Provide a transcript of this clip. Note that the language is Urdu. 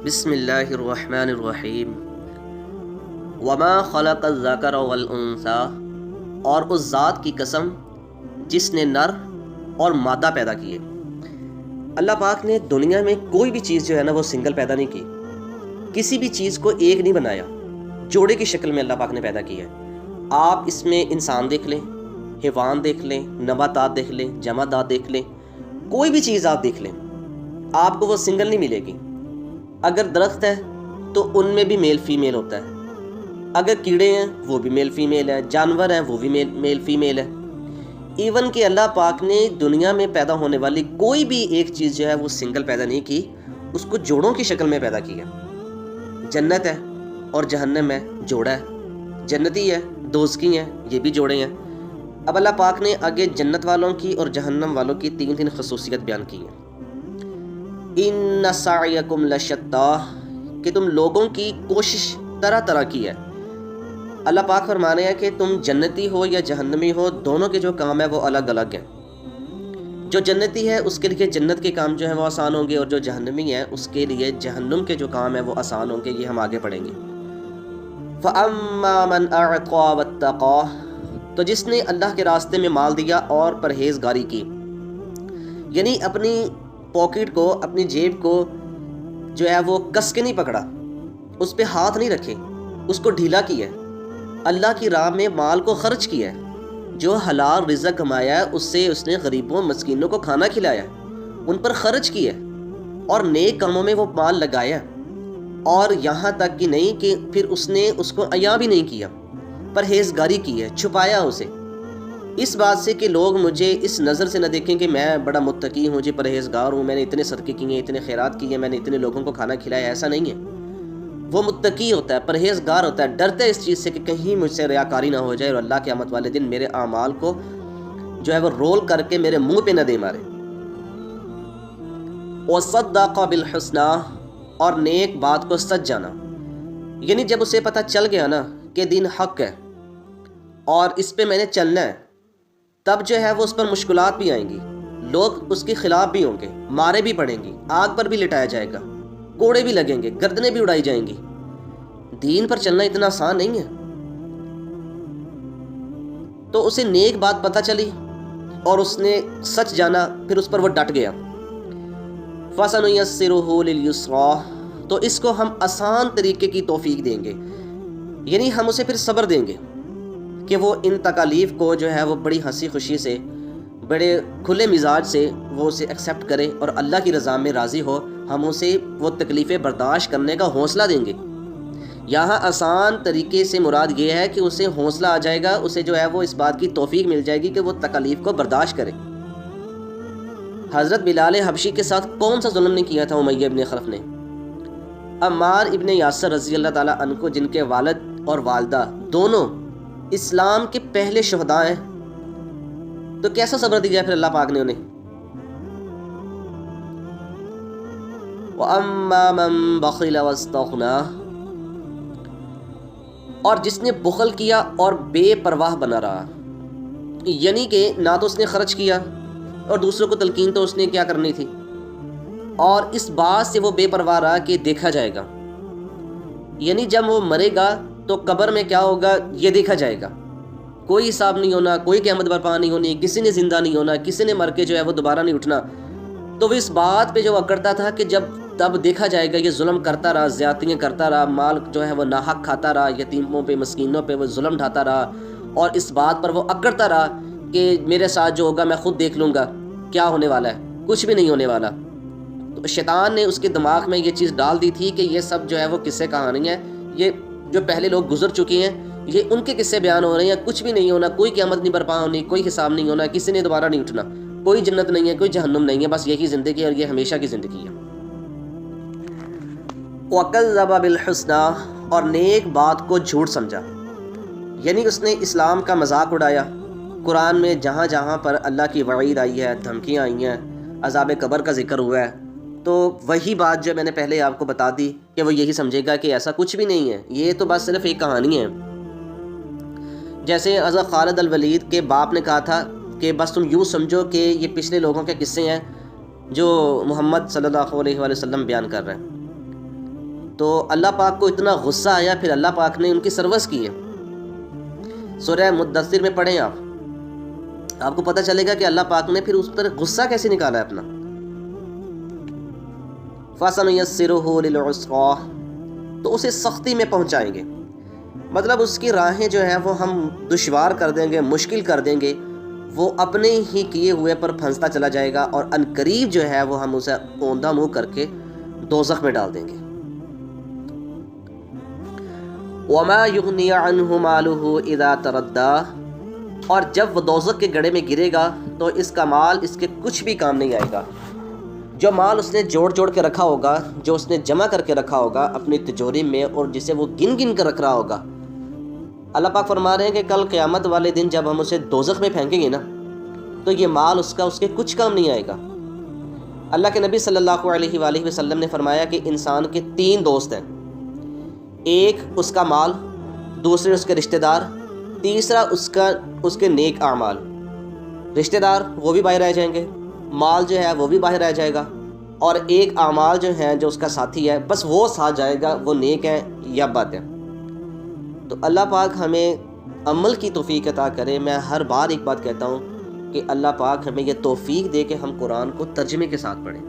بسم اللہ الرحمن الرحیم وما خلق الذکر والانثی، اور اس ذات کی قسم جس نے نر اور مادہ پیدا کیے۔ اللہ پاک نے دنیا میں کوئی بھی چیز جو ہے نا وہ سنگل پیدا نہیں کی، کسی بھی چیز کو ایک نہیں بنایا، جوڑے کی شکل میں اللہ پاک نے پیدا کیا ہے۔ آپ اس میں انسان دیکھ لیں، حیوان دیکھ لیں، نباتات دیکھ لیں، جمادات دیکھ لیں، کوئی بھی چیز آپ دیکھ لیں، آپ کو وہ سنگل نہیں ملے گی۔ اگر درخت ہے تو ان میں بھی میل فیمیل ہوتا ہے، اگر کیڑے ہیں وہ بھی میل فیمیل ہے، جانور ہیں وہ بھی میل فیمیل ہے۔ ایون کہ اللہ پاک نے دنیا میں پیدا ہونے والی کوئی بھی ایک چیز جو ہے وہ سنگل پیدا نہیں کی، اس کو جوڑوں کی شکل میں پیدا کیا۔ جنت ہے اور جہنم ہے، جوڑا ہے، جنتی ہے، دوزخی ہیں، یہ بھی جوڑے ہیں۔ اب اللہ پاک نے آگے جنت والوں کی اور جہنم والوں کی تین خصوصیت بیان کی ہیں۔ ان سعیکم لشتی، کہ تم لوگوں کی کوشش طرح طرح کی ہے۔ اللہ پاک فرمانے ہیں کہ تم جنتی ہو یا جہنمی ہو، دونوں کے جو کام ہے وہ الگ الگ ہیں۔ جو جنتی ہے اس کے لیے جنت کے کام جو ہیں وہ آسان ہوں گے، اور جو جہنمی ہے اس کے لیے جہنم کے جو کام ہیں وہ آسان ہوں گے۔ یہ ہم آگے پڑھیں گے۔ فَأَمَّا مَنْ أَعْطَىٰ وَاتَّقَىٰ، تو جس نے اللہ کے راستے میں مال دیا اور پرہیزگاری کی، یعنی اپنی پاکٹ کو، اپنی جیب کو جو ہے وہ کس کے نہیں پکڑا، اس پہ ہاتھ نہیں رکھے، اس کو ڈھیلا کیا ہے، اللہ کی راہ میں مال کو خرچ کیا ہے، جو حلال رزق کمایا ہے اس سے اس نے غریبوں مسکینوں کو کھانا کھلایا، ان پر خرچ کیا اور نیک کاموں میں وہ مال لگایا، اور یہاں تک کہ نہیں کہ پھر اس نے اس کو عیاں بھی نہیں کیا، پرہیزگاری کی ہے، چھپایا اسے، اس بات سے کہ لوگ مجھے اس نظر سے نہ دیکھیں کہ میں بڑا متقی ہوں، جی پرہیزگار ہوں، میں نے اتنے صدقے کیے ہیں، اتنے خیرات کیے ہیں، میں نے اتنے لوگوں کو کھانا کھلایا۔ ایسا نہیں ہے۔ وہ متقی ہوتا ہے، پرہیزگار ہوتا ہے، ڈرتا ہے اس چیز سے کہ کہیں مجھ سے ریاکاری نہ ہو جائے اور اللہ قیامت والے دن میرے اعمال کو جو ہے وہ رول کر کے میرے منہ پہ نہ دے مارے۔ وَصَدَّقَ بِالْحُسْنَىٰ، اور نیک بات کو سچ جانا، یعنی جب اسے پتہ چل گیا نا کہ دین حق ہے اور اس پہ میں نے چلنا ہے، تب جو ہے وہ اس پر مشکلات بھی آئیں گی، لوگ اس کے خلاف بھی ہوں گے، مارے بھی پڑیں گی، آگ پر بھی لٹایا جائے گا، کوڑے بھی لگیں گے، گردنیں بھی اڑائی جائیں گی۔ دین پر چلنا اتنا آسان نہیں ہے۔ تو اسے نیک بات پتہ چلی اور اس نے سچ جانا، پھر اس پر وہ ڈٹ گیا۔ فَسَنُيَسِّرُهُ لِلْيُسْرَىٰ، تو اس کو ہم آسان طریقے کی توفیق دیں گے، یعنی ہم اسے پھر صبر دیں گے کہ وہ ان تکالیف کو جو ہے وہ بڑی ہنسی خوشی سے، بڑے کھلے مزاج سے وہ اسے ایکسیپٹ کرے اور اللہ کی رضا میں راضی ہو۔ ہم اسے وہ تکلیفیں برداشت کرنے کا حوصلہ دیں گے۔ یہاں آسان طریقے سے مراد یہ ہے کہ اسے حوصلہ آ جائے گا، اسے جو ہے وہ اس بات کی توفیق مل جائے گی کہ وہ تکالیف کو برداشت کرے۔ حضرت بلال حبشی کے ساتھ کون سا ظلم نہیں کیا تھا امیہ ابن خلف نے؟ عمار ابن یاسر رضی اللہ تعالیٰ عنہ کو، جن کے والد اور والدہ دونوں اسلام کے پہلے شہداء ہیں، تو کیسا صبر دیا پھر اللہ پاک نے انہیں۔ وَأَمَّا مَن بَخِلَ وَاسْتَغْنَىٰ، اور جس نے بخل کیا اور بے پرواہ بنا رہا، یعنی کہ نہ تو اس نے خرچ کیا اور دوسروں کو تلقین تو اس نے کیا کرنی تھی، اور اس بات سے وہ بے پرواہ رہا کہ دیکھا جائے گا، یعنی جب وہ مرے گا تو قبر میں کیا ہوگا یہ دیکھا جائے گا، کوئی حساب نہیں ہونا، کوئی قیامت برپا نہیں ہونی، کسی نے زندہ نہیں ہونا، کسی نے مر کے جو ہے وہ دوبارہ نہیں اٹھنا۔ تو وہ اس بات پہ جو اکڑتا تھا کہ جب تب دیکھا جائے گا، یہ ظلم کرتا رہا، زیادتیاں کرتا رہا، مال جو ہے وہ ناحق کھاتا رہا، یتیموں پہ مسکینوں پہ وہ ظلم ڈھاتا رہا، اور اس بات پر وہ اکڑتا رہا کہ میرے ساتھ جو ہوگا میں خود دیکھ لوں گا، کیا ہونے والا ہے، کچھ بھی نہیں ہونے والا۔ تو شیطان نے اس کے دماغ میں یہ چیز ڈال دی تھی کہ یہ سب جو ہے وہ قصے کہانی ہے، یہ جو پہلے لوگ گزر چکے ہیں یہ ان کے قصے بیان ہو رہے ہیں، کچھ بھی نہیں ہونا، کوئی قیامت نہیں برپا ہونی، کوئی حساب نہیں ہونا، کسی نے دوبارہ نہیں اٹھنا، کوئی جنت نہیں ہے، کوئی جہنم نہیں ہے، بس یہی زندگی ہے اور یہ ہمیشہ کی زندگی ہے۔ وَكَذَّبَ بِالْحُسْنَىٰ، اور نیک بات کو جھوٹ سمجھا، یعنی اس نے اسلام کا مذاق اڑایا۔ قرآن میں جہاں جہاں پر اللہ کی وعید آئی ہے، دھمکیاں آئی ہیں، عذاب قبر کا ذکر ہوا ہے، تو وہی بات جو میں نے پہلے آپ کو بتا دی کہ وہ یہی سمجھے گا کہ ایسا کچھ بھی نہیں ہے، یہ تو بس صرف ایک کہانی ہے۔ جیسے حضرت خالد الولید کے باپ نے کہا تھا کہ بس تم یوں سمجھو کہ یہ پچھلے لوگوں کے قصے ہیں جو محمد صلی اللہ علیہ وآلہ وسلم بیان کر رہے ہیں۔ تو اللہ پاک کو اتنا غصہ آیا، پھر اللہ پاک نے ان کی سروس کی ہے۔ سورہ مدثر میں پڑھیں آپ کو پتہ چلے گا کہ اللہ پاک نے پھر اس پر غصہ کیسے نکالا ہے اپنا۔ فَسَنُيَسِّرُهُ لِلْعُسْرَىٰ، تو اسے سختی میں پہنچائیں گے، مطلب اس کی راہیں جو ہیں وہ ہم دشوار کر دیں گے، مشکل کر دیں گے، وہ اپنے ہی کیے ہوئے پر پھنستا چلا جائے گا، اور عنقریب جو ہے وہ ہم اسے اوندا منہ کر کے دوزخ میں ڈال دیں گے۔ وَمَا يُغْنِي عَنْهُ مَالُهُ إِذَا تَرَدَّىٰ، اور جب وہ دوزخ کے گڑھے میں گرے گا تو اس کا مال اس کے کچھ بھی کام نہیں آئے گا۔ جو مال اس نے جوڑ کے رکھا ہوگا، جو اس نے جمع کر کے رکھا ہوگا اپنی تجوری میں، اور جسے وہ گن کر رکھ رہا ہوگا، اللہ پاک فرما رہے ہیں کہ کل قیامت والے دن جب ہم اسے دوزخ میں پھینکیں گے نا، تو یہ مال اس کے کچھ کام نہیں آئے گا۔ اللہ کے نبی صلی اللہ علیہ وآلہ وسلم نے فرمایا کہ انسان کے 3 دوست ہیں، ایک اس کا مال، دوسرے اس کے رشتہ دار، تیسرا اس کے نیک اعمال۔ رشتہ دار وہ بھی باہر رہ جائیں گے، مال جو ہے وہ بھی باہر رہ جائے گا، اور ایک اعمال جو ہیں جو اس کا ساتھی ہے بس وہ ساتھ جائے گا، وہ نیک ہیں یا بد ہیں۔ تو اللہ پاک ہمیں عمل کی توفیق عطا کرے۔ میں ہر بار ایک بات کہتا ہوں کہ اللہ پاک ہمیں یہ توفیق دے کہ ہم قرآن کو ترجمے کے ساتھ پڑھیں۔